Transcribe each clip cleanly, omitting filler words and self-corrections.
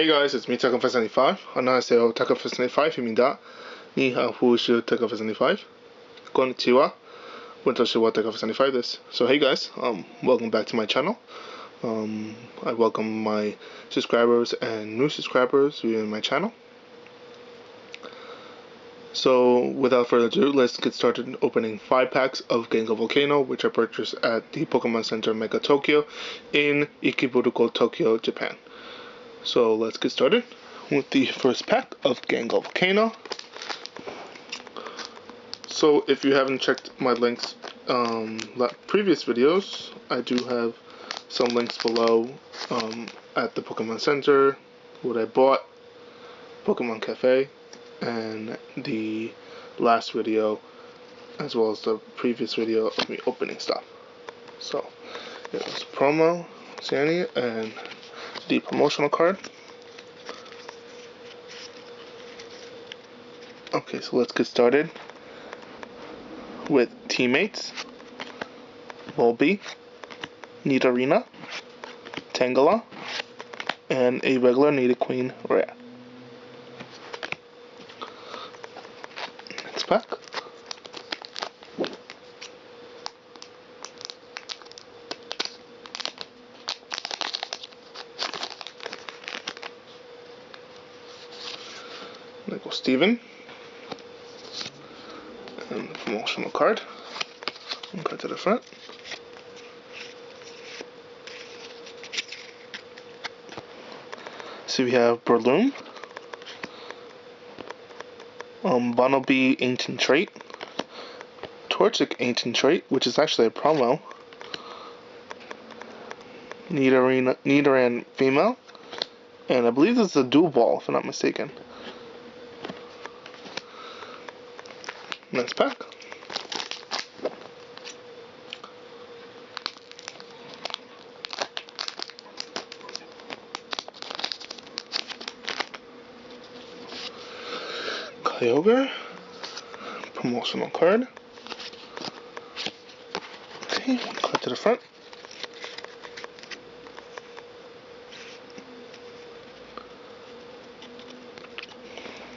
Hey guys, it's me, TechUnFest75. 안녕하세요, TechUnFest75입니다. 你好,我是 TechUnFest75. Konnichiwa. 私は TechUnFest75 です. So hey guys, welcome back to my channel. I welcome my subscribers and new subscribers viewing my channel. So without further ado, let's get started opening 5 packs of Gaia Volcano, which I purchased at the Pokemon Center Mega Tokyo in Ikebukuro, Tokyo, Japan. So let's get started with the first pack of Gaia Volcano. So if you haven't checked my links, previous videos, I do have some links below at the Pokemon Center, what I bought, Pokemon Cafe, and the last video, as well as the previous video of me opening stuff. So here's a promo, Sandy, and the promotional card. Okay, so let's get started with teammates: Volby, Nidorina, Tangela, and a regular Nidoqueen rare. Next pack. There goes Steven. And the promotional card. One card to the front. So we have Breloom, Bunnelby Ancient Trait, Torchic Ancient Trait, which is actually a promo, Nidoran Female, and I believe this is a dual ball, if I'm not mistaken. Next pack. Kyogre, promotional card. Okay, one card to the front.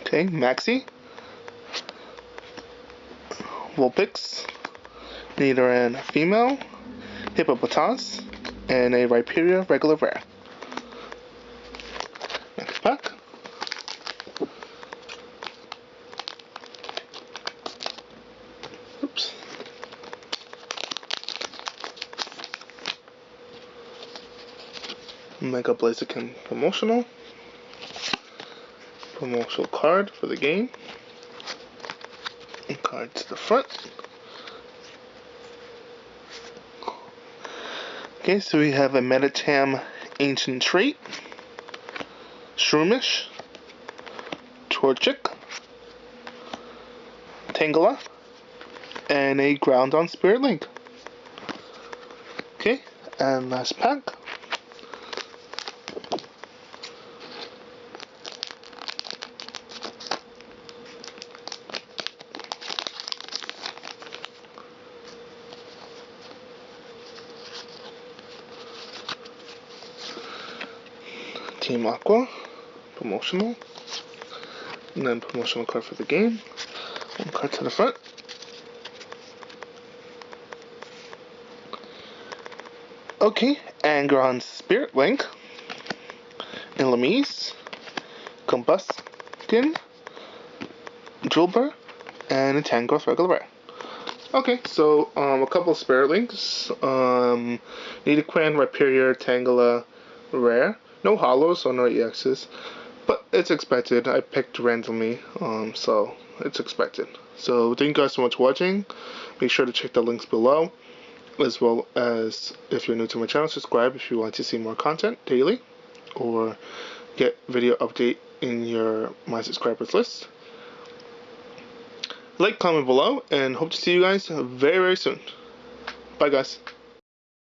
Okay, Maxi, Vulpix, Nidoran Female, Hippopotas, and a Rhyperior regular rare. Next pack. Oops. Mega Blaziken promotional. Promotional card for the game. And card to the front. Okay, so we have a Medicham Ancient Trait, Shroomish, Torchic, Tangela, and a Groudon Spirit Link. Okay, and last pack. Team Aqua, promotional, and then promotional card for the game. One card to the front. Okay, Angron Spirit Link, Ilamise, Combuskin, Drillbur, and a Tangrowth regular rare. Okay, so a couple of Spirit Links. Nidoqueen, Rhyperior, Tangela, rare. No hollows, so no EXs, but it's expected. I picked randomly, so it's expected. So thank you guys so much for watching. Make sure to check the links below, as well as, if you're new to my channel, subscribe if you want to see more content daily, or get video update in my subscribers list. Like, comment below, and hope to see you guys very, very soon. Bye guys.